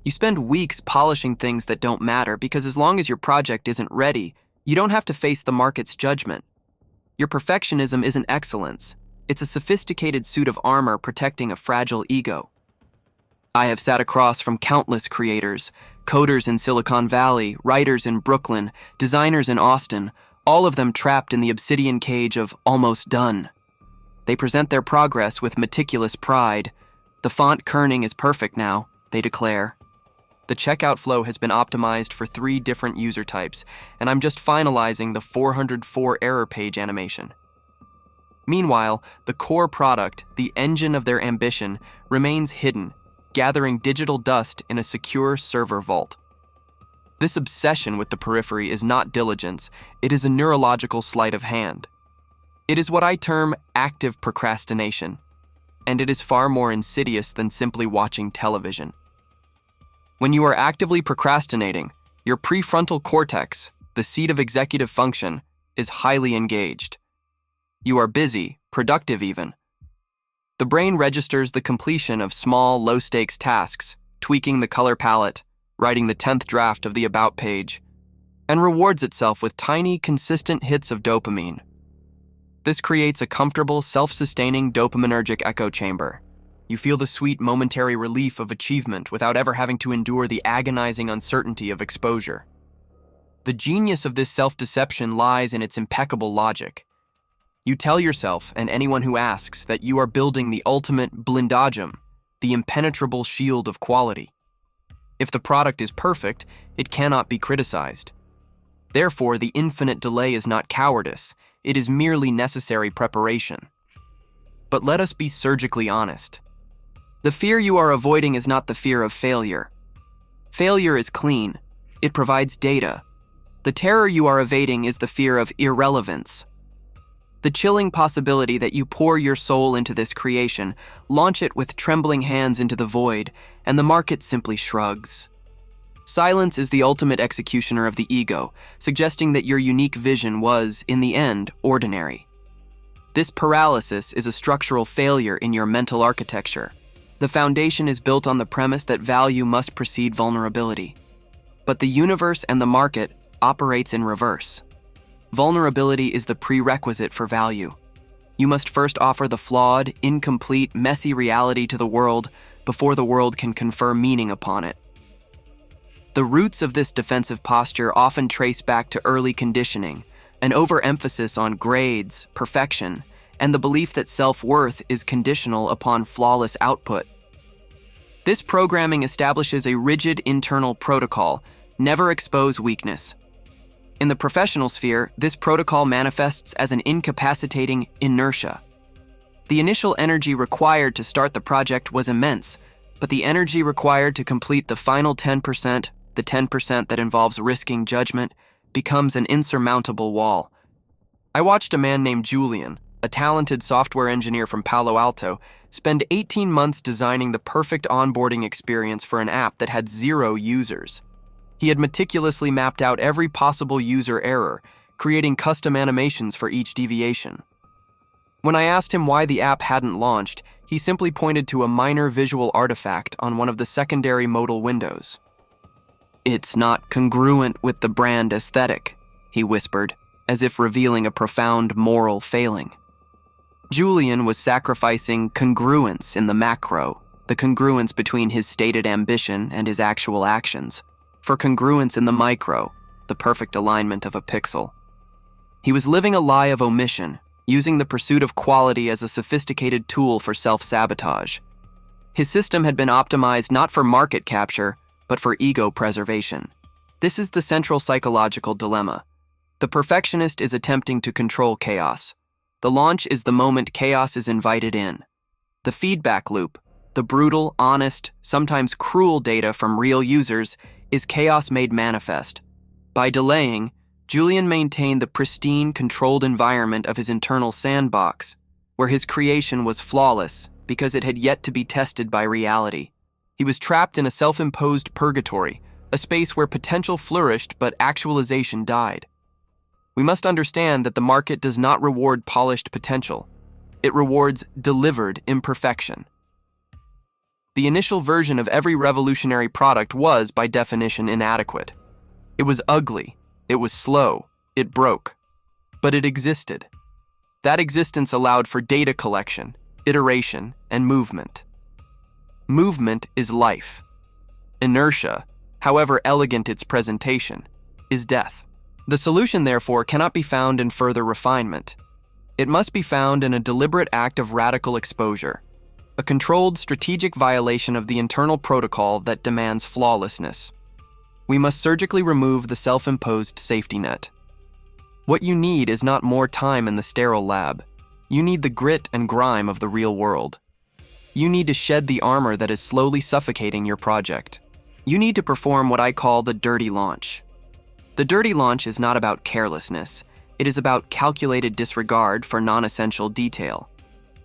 You spend weeks polishing things that don't matter because as long as your project isn't ready, you don't have to face the market's judgment. Your perfectionism isn't excellence. It's a sophisticated suit of armor protecting a fragile ego. I have sat across from countless creators, coders in Silicon Valley, writers in Brooklyn, designers in Austin, all of them trapped in the obsidian cage of almost done. They present their progress with meticulous pride. The font kerning is perfect now, they declare. The checkout flow has been optimized for 3 different user types, and I'm just finalizing the 404 error page animation. Meanwhile, the core product, the engine of their ambition, remains hidden, gathering digital dust in a secure server vault. This obsession with the periphery is not diligence, it is a neurological sleight of hand. It is what I term active procrastination, and it is far more insidious than simply watching television. When you are actively procrastinating, your prefrontal cortex, the seat of executive function, is highly engaged. You are busy, productive even. The brain registers the completion of small, low-stakes tasks, tweaking the color palette, writing the 10th draft of the About page, and rewards itself with tiny, consistent hits of dopamine. This creates a comfortable, self-sustaining dopaminergic echo chamber. You feel the sweet momentary relief of achievement without ever having to endure the agonizing uncertainty of exposure. The genius of this self-deception lies in its impeccable logic. You tell yourself and anyone who asks that you are building the ultimate blindagem, the impenetrable shield of quality. If the product is perfect, it cannot be criticized. Therefore, the infinite delay is not cowardice, it is merely necessary preparation. But let us be surgically honest. The fear you are avoiding is not the fear of failure. Failure is clean. It provides data. The terror you are evading is the fear of irrelevance. The chilling possibility that you pour your soul into this creation, launch it with trembling hands into the void, and the market simply shrugs. Silence is the ultimate executioner of the ego, suggesting that your unique vision was, in the end, ordinary. This paralysis is a structural failure in your mental architecture. The foundation is built on the premise that value must precede vulnerability. But the universe and the market operates in reverse. Vulnerability is the prerequisite for value. You must first offer the flawed, incomplete, messy reality to the world before the world can confer meaning upon it. The roots of this defensive posture often trace back to early conditioning, an overemphasis on grades, perfection, and the belief that self-worth is conditional upon flawless output. This programming establishes a rigid internal protocol: never expose weakness. In the professional sphere, this protocol manifests as an incapacitating inertia. The initial energy required to start the project was immense, but the energy required to complete the final 10%, the 10% that involves risking judgment, becomes an insurmountable wall. I watched a man named Julian, a talented software engineer from Palo Alto, spend 18 months designing the perfect onboarding experience for an app that had 0 users. He had meticulously mapped out every possible user error, creating custom animations for each deviation. When I asked him why the app hadn't launched, he simply pointed to a minor visual artifact on one of the secondary modal windows. "It's not congruent with the brand aesthetic," he whispered, as if revealing a profound moral failing. Julian was sacrificing congruence in the macro, the congruence between his stated ambition and his actual actions, for congruence in the micro, the perfect alignment of a pixel. He was living a lie of omission, using the pursuit of quality as a sophisticated tool for self-sabotage. His system had been optimized not for market capture, but for ego preservation. This is the central psychological dilemma. The perfectionist is attempting to control chaos. The launch is the moment chaos is invited in. The feedback loop, the brutal, honest, sometimes cruel data from real users, is chaos made manifest. By delaying, Julian maintained the pristine, controlled environment of his internal sandbox, where his creation was flawless because it had yet to be tested by reality. He was trapped in a self-imposed purgatory, a space where potential flourished but actualization died. We must understand that the market does not reward polished potential. It rewards delivered imperfection. The initial version of every revolutionary product was, by definition, inadequate. It was ugly, it was slow, it broke. But it existed. That existence allowed for data collection, iteration, and movement. Movement is life. Inertia, however elegant its presentation, is death. The solution, therefore, cannot be found in further refinement. It must be found in a deliberate act of radical exposure, a controlled, strategic violation of the internal protocol that demands flawlessness. We must surgically remove the self-imposed safety net. What you need is not more time in the sterile lab. You need the grit and grime of the real world. You need to shed the armor that is slowly suffocating your project. You need to perform what I call the dirty launch. The dirty launch is not about carelessness. It is about calculated disregard for non-essential detail.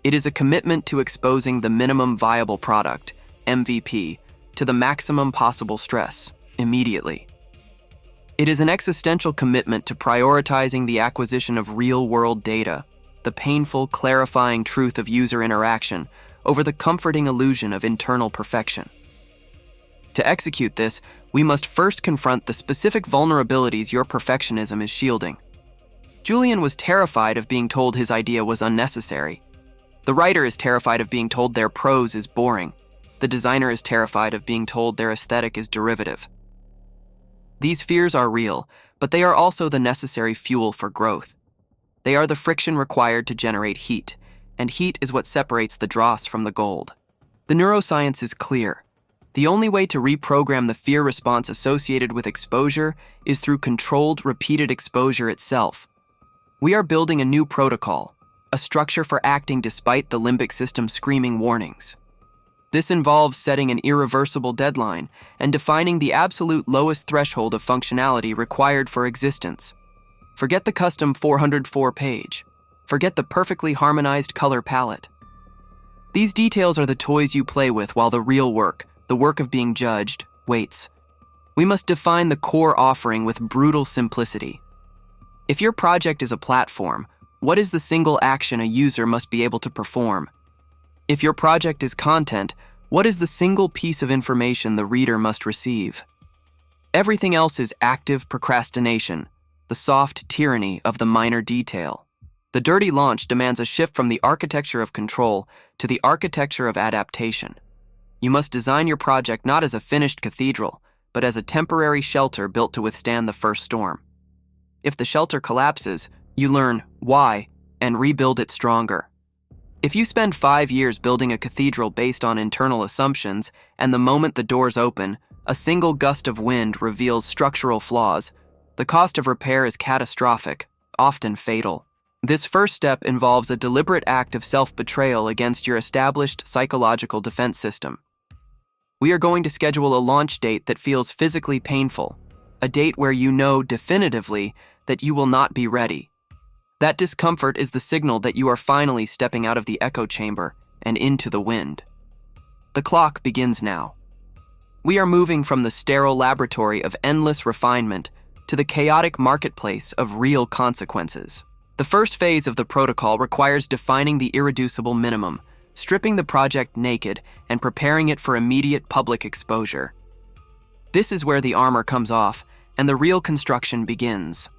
It is a commitment to exposing the minimum viable product, MVP, to the maximum possible stress, immediately. It is an existential commitment to prioritizing the acquisition of real-world data, the painful, clarifying truth of user interaction, over the comforting illusion of internal perfection. To execute this, we must first confront the specific vulnerabilities your perfectionism is shielding. Julian was terrified of being told his idea was unnecessary. The writer is terrified of being told their prose is boring. The designer is terrified of being told their aesthetic is derivative. These fears are real, but they are also the necessary fuel for growth. They are the friction required to generate heat, and heat is what separates the dross from the gold. The neuroscience is clear. The only way to reprogram the fear response associated with exposure is through controlled, repeated exposure itself. We are building a new protocol, a structure for acting despite the limbic system screaming warnings. This involves setting an irreversible deadline and defining the absolute lowest threshold of functionality required for existence. Forget the custom 404 page. Forget the perfectly harmonized color palette. These details are the toys you play with while the real work, the work of being judged, waits. We must define the core offering with brutal simplicity. If your project is a platform, what is the single action a user must be able to perform? If your project is content, what is the single piece of information the reader must receive? Everything else is active procrastination, the soft tyranny of the minor detail. The dirty launch demands a shift from the architecture of control to the architecture of adaptation. You must design your project not as a finished cathedral, but as a temporary shelter built to withstand the first storm. If the shelter collapses, you learn why and rebuild it stronger. If you spend 5 years building a cathedral based on internal assumptions, and the moment the doors open, a single gust of wind reveals structural flaws, the cost of repair is catastrophic, often fatal. This first step involves a deliberate act of self-betrayal against your established psychological defense system. We are going to schedule a launch date that feels physically painful, a date where you know definitively that you will not be ready. That discomfort is the signal that you are finally stepping out of the echo chamber and into the wind. The clock begins now. We are moving from the sterile laboratory of endless refinement to the chaotic marketplace of real consequences. The first phase of the protocol requires defining the irreducible minimum, stripping the project naked, and preparing it for immediate public exposure. This is where the armor comes off, and the real construction begins.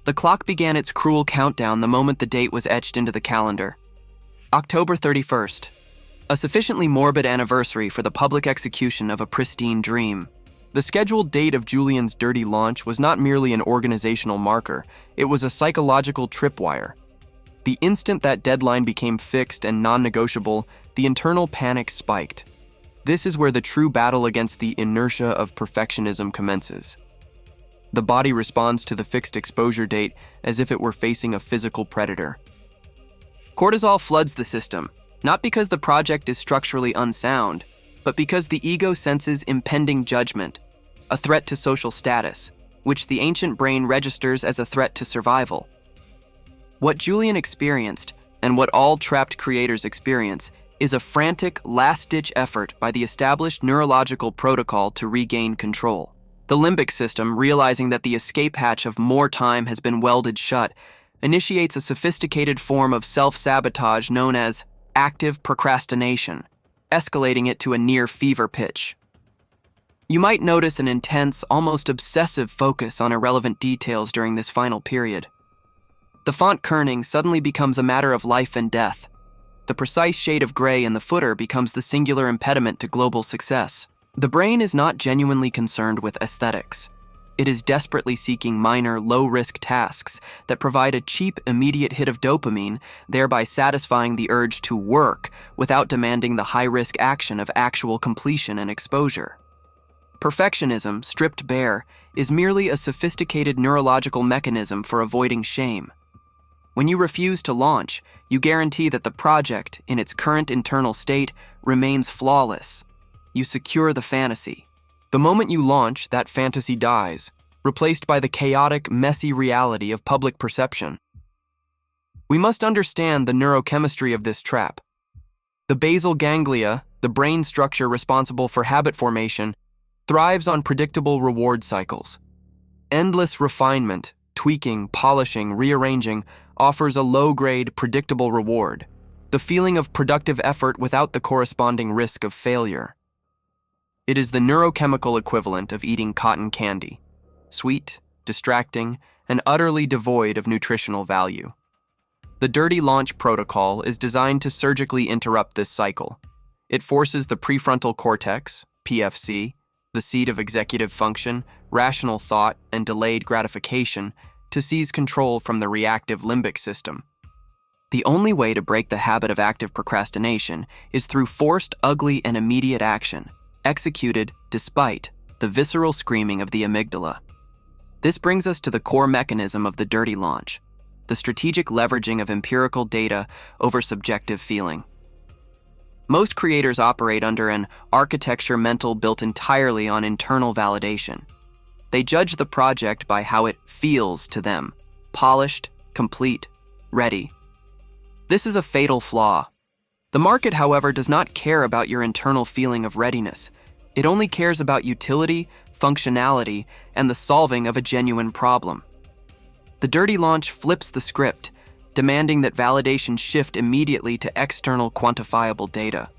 The clock began its cruel countdown the moment the date was etched into the calendar. October 31st, a sufficiently morbid anniversary for the public execution of a pristine dream. The scheduled date of Julian's dirty launch was not merely an organizational marker, it was a psychological tripwire. The instant that deadline became fixed and non-negotiable, the internal panic spiked. This is where the true battle against the inertia of perfectionism commences. The body responds to the fixed exposure date as if it were facing a physical predator. Cortisol floods the system, not because the project is structurally unsound, but because the ego senses impending judgment, a threat to social status, which the ancient brain registers as a threat to survival. What Julian experienced, and what all trapped creators experience, is a frantic, last-ditch effort by the established neurological protocol to regain control. The limbic system, realizing that the escape hatch of more time has been welded shut, initiates a sophisticated form of self-sabotage known as active procrastination. escalating it to a near fever pitch. You might notice an intense, almost obsessive focus on irrelevant details during this final period. The font kerning suddenly becomes a matter of life and death. The precise shade of gray in the footer becomes the singular impediment to global success. The brain is not genuinely concerned with aesthetics. It is desperately seeking minor, low-risk tasks that provide a cheap, immediate hit of dopamine, thereby satisfying the urge to work without demanding the high-risk action of actual completion and exposure. Perfectionism, stripped bare, is merely a sophisticated neurological mechanism for avoiding shame. When you refuse to launch, you guarantee that the project, in its current internal state, remains flawless. You secure the fantasy. The moment you launch, that fantasy dies, replaced by the chaotic, messy reality of public perception. We must understand the neurochemistry of this trap. The basal ganglia, the brain structure responsible for habit formation, thrives on predictable reward cycles. Endless refinement, tweaking, polishing, rearranging, offers a low-grade, predictable reward, the feeling of productive effort without the corresponding risk of failure. It is the neurochemical equivalent of eating cotton candy, sweet, distracting, and utterly devoid of nutritional value. The dirty launch protocol is designed to surgically interrupt this cycle. It forces the prefrontal cortex, PFC, the seat of executive function, rational thought, and delayed gratification, to seize control from the reactive limbic system. The only way to break the habit of active procrastination is through forced, ugly, and immediate action, executed despite the visceral screaming of the amygdala. This brings us to the core mechanism of the dirty launch, the strategic leveraging of empirical data over subjective feeling. Most creators operate under an architecture mental built entirely on internal validation. They judge the project by how it feels to them: polished, complete, ready. This is a fatal flaw. The market, however, does not care about your internal feeling of readiness. It only cares about utility, functionality, and the solving of a genuine problem. The dirty launch flips the script, demanding that validation shift immediately to external quantifiable data.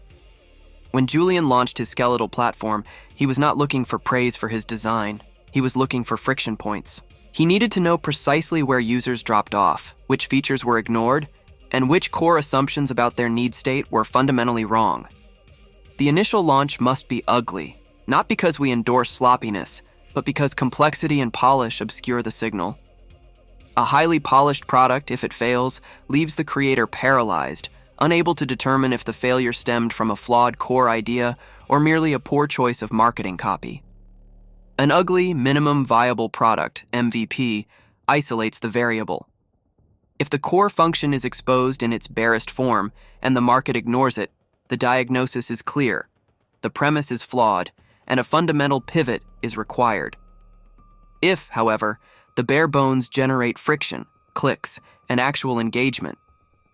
When Julian launched his skeletal platform, he was not looking for praise for his design. He was looking for friction points. He needed to know precisely where users dropped off, which features were ignored, and which core assumptions about their need state were fundamentally wrong. The initial launch must be ugly, not because we endorse sloppiness, but because complexity and polish obscure the signal. A highly polished product, if it fails, leaves the creator paralyzed, unable to determine if the failure stemmed from a flawed core idea or merely a poor choice of marketing copy. An ugly, minimum viable product, MVP, isolates the variable. If the core function is exposed in its barest form and the market ignores it, the diagnosis is clear, the premise is flawed, and a fundamental pivot is required. If, however, the bare bones generate friction, clicks, and actual engagement,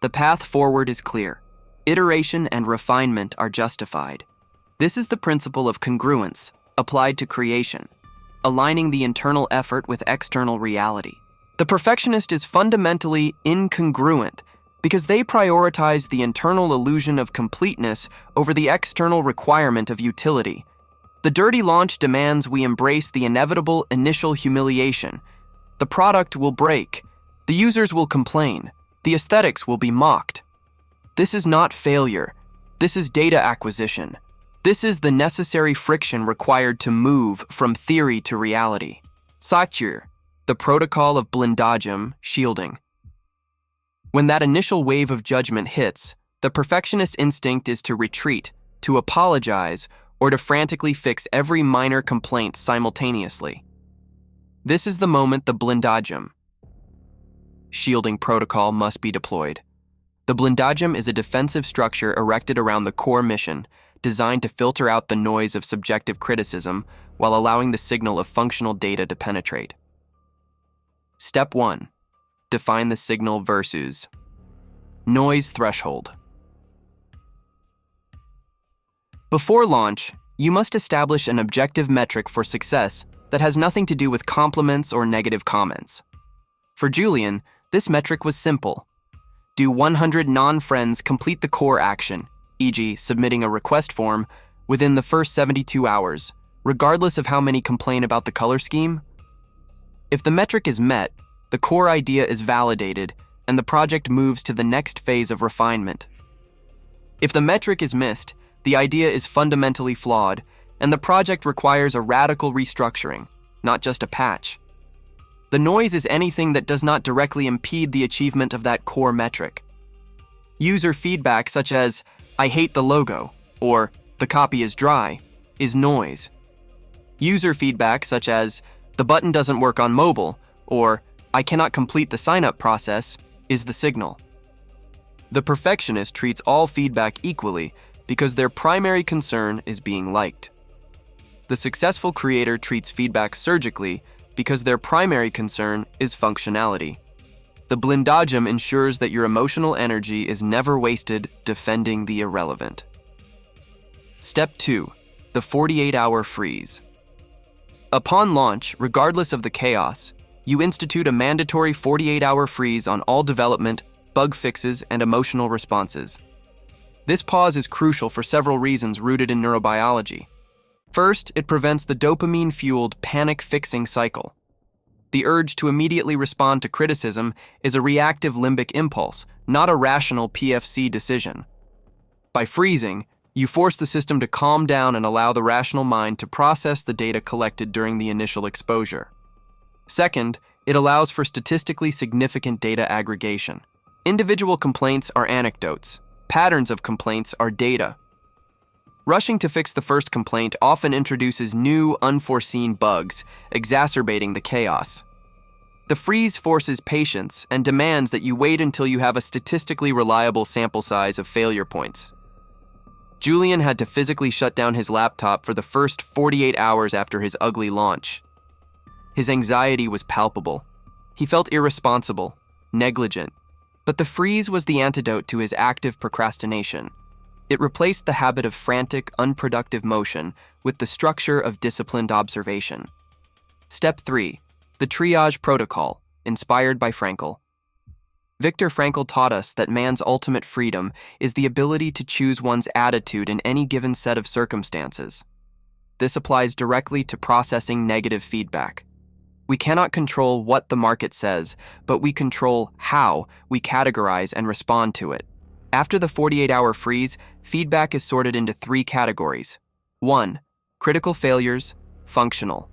the path forward is clear. Iteration and refinement are justified. This is the principle of congruence applied to creation, aligning the internal effort with external reality. The perfectionist is fundamentally incongruent because they prioritize the internal illusion of completeness over the external requirement of utility. The dirty launch demands we embrace the inevitable initial humiliation. The product will break. The users will complain. The aesthetics will be mocked. This is not failure. This is data acquisition. This is the necessary friction required to move from theory to reality. Sabotage, the protocol of blindagem, shielding. When that initial wave of judgment hits, the perfectionist instinct is to retreat, to apologize, or to frantically fix every minor complaint simultaneously. This is the moment the blindagem, shielding protocol must be deployed. The blindagem is a defensive structure erected around the core mission, designed to filter out the noise of subjective criticism while allowing the signal of functional data to penetrate. Step 1. Define the signal versus noise threshold. Before launch, you must establish an objective metric for success that has nothing to do with compliments or negative comments. For Julian, this metric was simple. Do 100 non-friends complete the core action, e.g., submitting a request form, within the first 72 hours, regardless of how many complain about the color scheme? If the metric is met, the core idea is validated, and the project moves to the next phase of refinement. If the metric is missed, the idea is fundamentally flawed, and the project requires a radical restructuring, not just a patch. The noise is anything that does not directly impede the achievement of that core metric. User feedback such as, "I hate the logo," or "the copy is dry," is noise. User feedback such as, "the button doesn't work on mobile," or "I cannot complete the sign-up process," is the signal. The perfectionist treats all feedback equally because their primary concern is being liked. The successful creator treats feedback surgically because their primary concern is functionality. The blindagem ensures that your emotional energy is never wasted defending the irrelevant. Step 2. The 48-hour freeze. Upon launch, regardless of the chaos, you institute a mandatory 48-hour freeze on all development, bug fixes, and emotional responses. This pause is crucial for several reasons rooted in neurobiology. First, it prevents the dopamine-fueled panic-fixing cycle. The urge to immediately respond to criticism is a reactive limbic impulse, not a rational PFC decision. By freezing, you force the system to calm down and allow the rational mind to process the data collected during the initial exposure. Second, it allows for statistically significant data aggregation. Individual complaints are anecdotes. Patterns of complaints are data. Rushing to fix the first complaint often introduces new, unforeseen bugs, exacerbating the chaos. The freeze forces patience and demands that you wait until you have a statistically reliable sample size of failure points. Julian had to physically shut down his laptop for the first 48 hours after his ugly launch. His anxiety was palpable. He felt irresponsible, negligent, but the freeze was the antidote to his active procrastination. It replaced the habit of frantic, unproductive motion with the structure of disciplined observation. Step 3. The triage protocol, inspired by Frankl. Viktor Frankl taught us that man's ultimate freedom is the ability to choose one's attitude in any given set of circumstances. This applies directly to processing negative feedback. We cannot control what the market says, but we control how we categorize and respond to it. After the 48-hour freeze, feedback is sorted into 3 categories. 1. Critical failures, functional.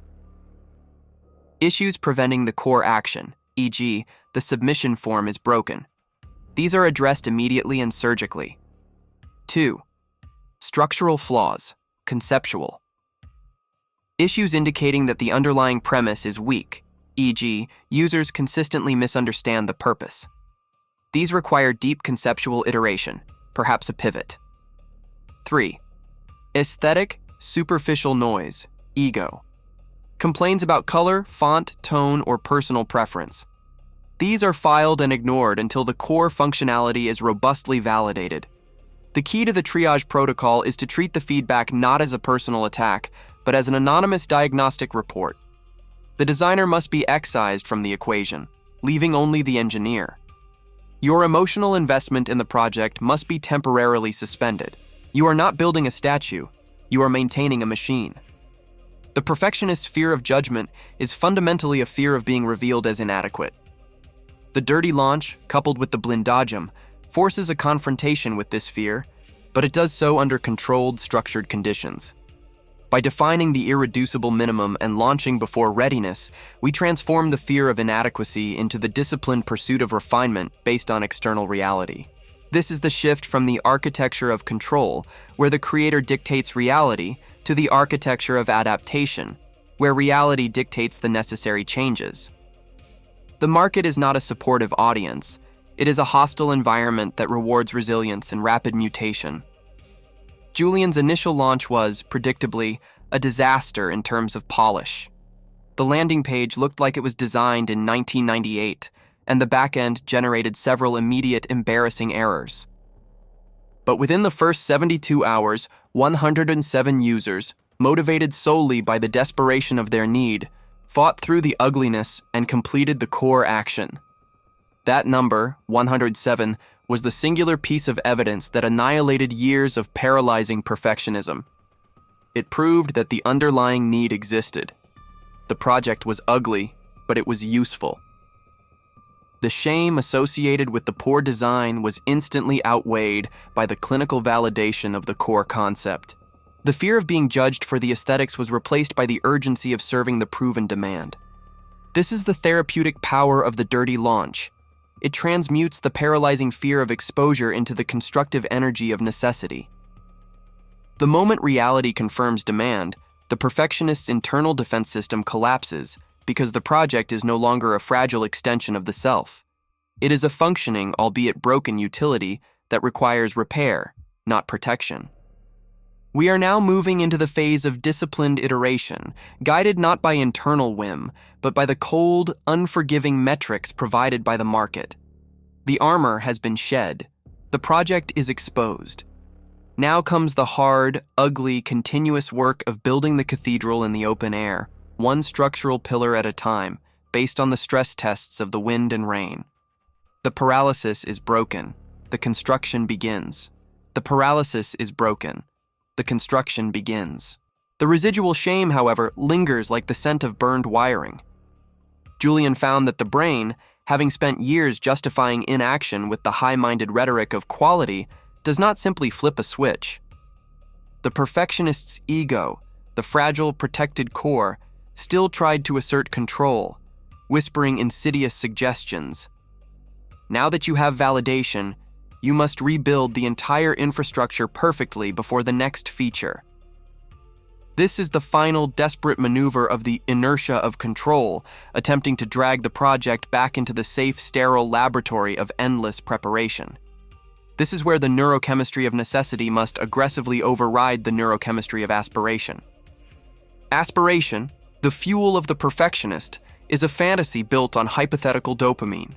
Issues preventing the core action, e.g., the submission form is broken. These are addressed immediately and surgically. 2. Structural flaws, conceptual. Issues indicating that the underlying premise is weak, e.g., users consistently misunderstand the purpose. These require deep conceptual iteration, perhaps a pivot. 3. Aesthetic, superficial noise, ego. Complaints about color, font, tone, or personal preference. These are filed and ignored until the core functionality is robustly validated. The key to the triage protocol is to treat the feedback not as a personal attack, but as an anonymous diagnostic report. The designer must be excised from the equation, leaving only the engineer. Your emotional investment in the project must be temporarily suspended. You are not building a statue, you are maintaining a machine. The perfectionist's fear of judgment is fundamentally a fear of being revealed as inadequate. The dirty launch, coupled with the blindagem, forces a confrontation with this fear, but it does so under controlled, structured conditions. By defining the irreducible minimum and launching before readiness, we transform the fear of inadequacy into the disciplined pursuit of refinement based on external reality. This is the shift from the architecture of control, where the creator dictates reality, to the architecture of adaptation, where reality dictates the necessary changes. The market is not a supportive audience. It is a hostile environment that rewards resilience and rapid mutation. Julian's initial launch was, predictably, a disaster in terms of polish. The landing page looked like it was designed in 1998, and the backend generated several immediate embarrassing errors. But within the first 72 hours, 107 users, motivated solely by the desperation of their need, fought through the ugliness and completed the core action. That number, 107, was the singular piece of evidence that annihilated years of paralyzing perfectionism. It proved that the underlying need existed. The project was ugly, but it was useful. The shame associated with the poor design was instantly outweighed by the clinical validation of the core concept. The fear of being judged for the aesthetics was replaced by the urgency of serving the proven demand. This is the therapeutic power of the dirty launch. It transmutes the paralyzing fear of exposure into the constructive energy of necessity. The moment reality confirms demand, the perfectionist's internal defense system collapses because the project is no longer a fragile extension of the self. It is a functioning, albeit broken, utility that requires repair, not protection. We are now moving into the phase of disciplined iteration, guided not by internal whim, but by the cold, unforgiving metrics provided by the market. The armor has been shed. The project is exposed. Now comes the hard, ugly, continuous work of building the cathedral in the open air, one structural pillar at a time, based on the stress tests of the wind and rain. The paralysis is broken. The construction begins. The paralysis is broken. The construction begins. The residual shame, however, lingers like the scent of burned wiring. Julian found that the brain, having spent years justifying inaction with the high-minded rhetoric of quality, does not simply flip a switch. The perfectionist's ego, the fragile, protected core, still tried to assert control, whispering insidious suggestions. Now that you have validation, you must rebuild the entire infrastructure perfectly before the next feature. This is the final desperate maneuver of the inertia of control, attempting to drag the project back into the safe, sterile laboratory of endless preparation. This is where the neurochemistry of necessity must aggressively override the neurochemistry of aspiration. Aspiration, the fuel of the perfectionist, is a fantasy built on hypothetical dopamine,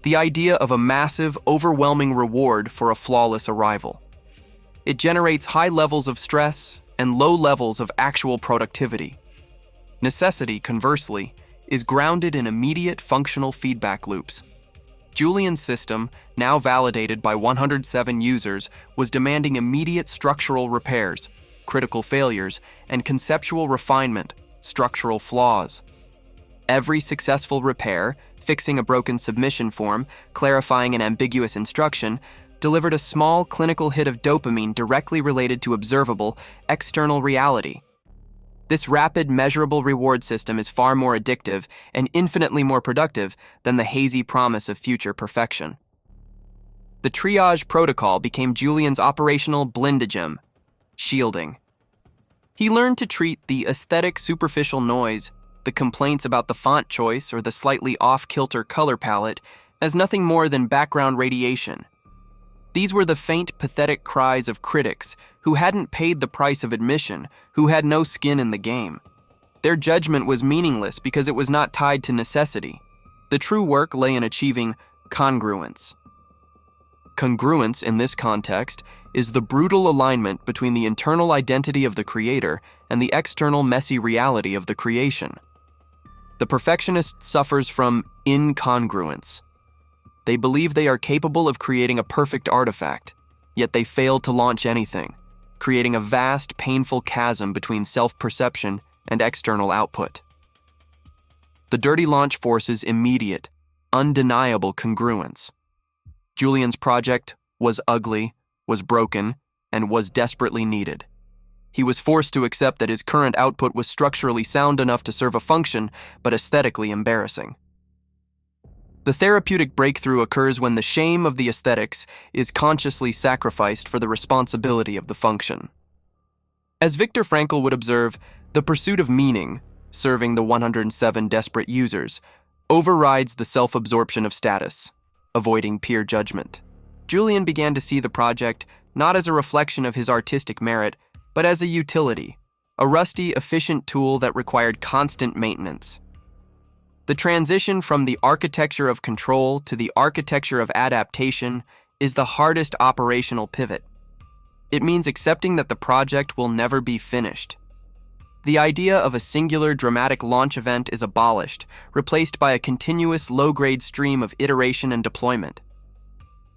the idea of a massive, overwhelming reward for a flawless arrival. It generates high levels of stress and low levels of actual productivity. Necessity, conversely, is grounded in immediate functional feedback loops. Julian's system, now validated by 107 users, was demanding immediate structural repairs, critical failures, and conceptual refinement, structural flaws. Every successful repair, fixing a broken submission form, clarifying an ambiguous instruction, delivered a small clinical hit of dopamine directly related to observable, external reality. This rapid, measurable reward system is far more addictive and infinitely more productive than the hazy promise of future perfection. The triage protocol became Julian's operational blindagem, shielding. He learned to treat the aesthetic superficial noise, the complaints about the font choice or the slightly off-kilter color palette, as nothing more than background radiation. These were the faint, pathetic cries of critics who hadn't paid the price of admission, who had no skin in the game. Their judgment was meaningless because it was not tied to necessity. The true work lay in achieving congruence. Congruence, in this context, is the brutal alignment between the internal identity of the creator and the external messy reality of the creation. The perfectionist suffers from incongruence. They believe they are capable of creating a perfect artifact, yet they fail to launch anything, creating a vast, painful chasm between self-perception and external output. The dirty launch forces immediate, undeniable congruence. Julian's project was ugly, was broken, and was desperately needed. He was forced to accept that his current output was structurally sound enough to serve a function, but aesthetically embarrassing. The therapeutic breakthrough occurs when the shame of the aesthetics is consciously sacrificed for the responsibility of the function. As Viktor Frankl would observe, the pursuit of meaning, serving the 107 desperate users, overrides the self-absorption of status, avoiding peer judgment. Julian began to see the project not as a reflection of his artistic merit, but as a utility, a rusty, efficient tool that required constant maintenance. The transition from the architecture of control to the architecture of adaptation is the hardest operational pivot. It means accepting that the project will never be finished. The idea of a singular dramatic launch event is abolished, replaced by a continuous low-grade stream of iteration and deployment.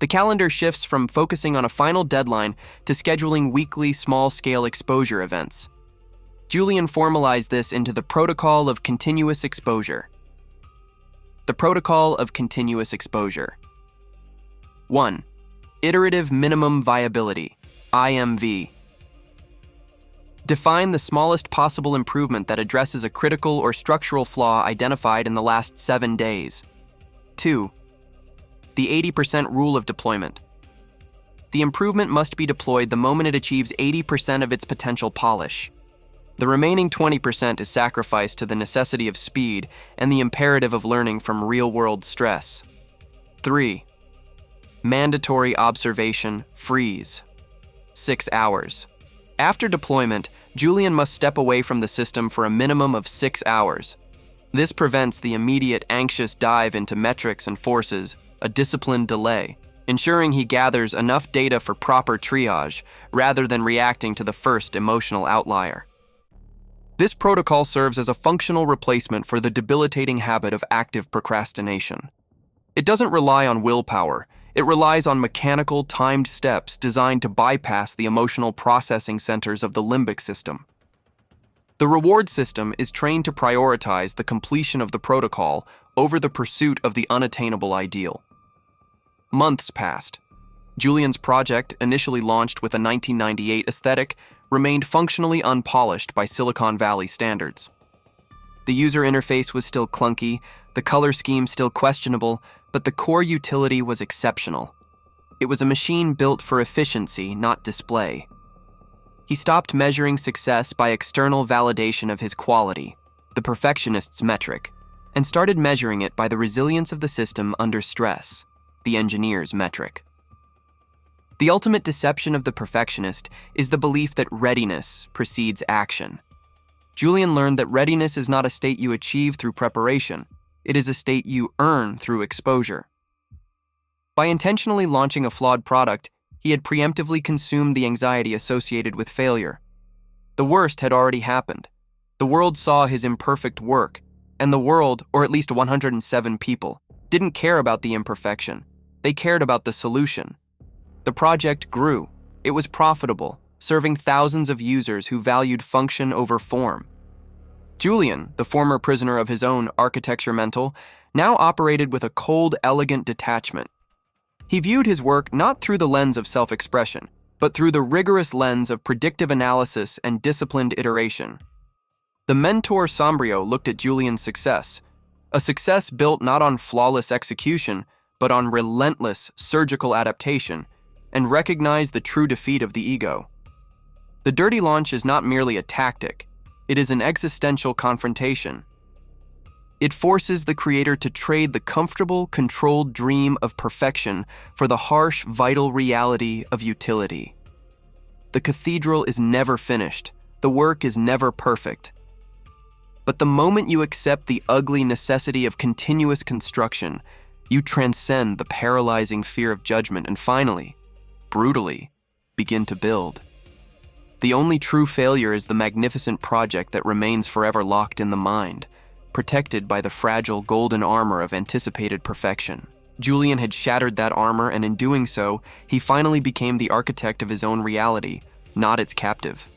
The calendar shifts from focusing on a final deadline to scheduling weekly small-scale exposure events. Julian formalized this into the protocol of continuous exposure. The protocol of continuous exposure. 1. Iterative minimum viability, IMV. Define the smallest possible improvement that addresses a critical or structural flaw identified in the last 7 days. 2. The 80% rule of deployment. The improvement must be deployed the moment it achieves 80% of its potential polish. The remaining 20% is sacrificed to the necessity of speed and the imperative of learning from real-world stress. 3. Mandatory observation, freeze. 6 hours. After deployment, Julian must step away from the system for a minimum of 6 hours. This prevents the immediate anxious dive into metrics and forces, a disciplined delay, ensuring he gathers enough data for proper triage rather than reacting to the first emotional outlier. This protocol serves as a functional replacement for the debilitating habit of active procrastination. It doesn't rely on willpower. It relies on mechanical, timed steps designed to bypass the emotional processing centers of the limbic system. The reward system is trained to prioritize the completion of the protocol over the pursuit of the unattainable ideal. Months passed. Julian's project, initially launched with a 1998 aesthetic, remained functionally unpolished by Silicon Valley standards. The user interface was still clunky, the color scheme still questionable, but the core utility was exceptional. It was a machine built for efficiency, not display. He stopped measuring success by external validation of his quality, the perfectionist's metric, and started measuring it by the resilience of the system under stress, the engineer's metric. The ultimate deception of the perfectionist is the belief that readiness precedes action. Julian learned that readiness is not a state you achieve through preparation. It is a state you earn through exposure. By intentionally launching a flawed product, he had preemptively consumed the anxiety associated with failure. The worst had already happened. The world saw his imperfect work, and the world, or at least 107 people, didn't care about the imperfection. They cared about the solution. The project grew. It was profitable, serving thousands of users who valued function over form. Julian, the former prisoner of his own architecture mental, now operated with a cold, elegant detachment. He viewed his work not through the lens of self-expression, but through the rigorous lens of predictive analysis and disciplined iteration. The mentor Sombrio looked at Julian's success, a success built not on flawless execution, but on relentless surgical adaptation, and recognize the true defeat of the ego. The dirty launch is not merely a tactic, it is an existential confrontation. It forces the creator to trade the comfortable, controlled dream of perfection for the harsh, vital reality of utility. The cathedral is never finished, the work is never perfect. But the moment you accept the ugly necessity of continuous construction, you transcend the paralyzing fear of judgment and finally, brutally, begin to build. The only true failure is the magnificent project that remains forever locked in the mind, protected by the fragile golden armor of anticipated perfection. Julian had shattered that armor, and in doing so, he finally became the architect of his own reality, not its captive.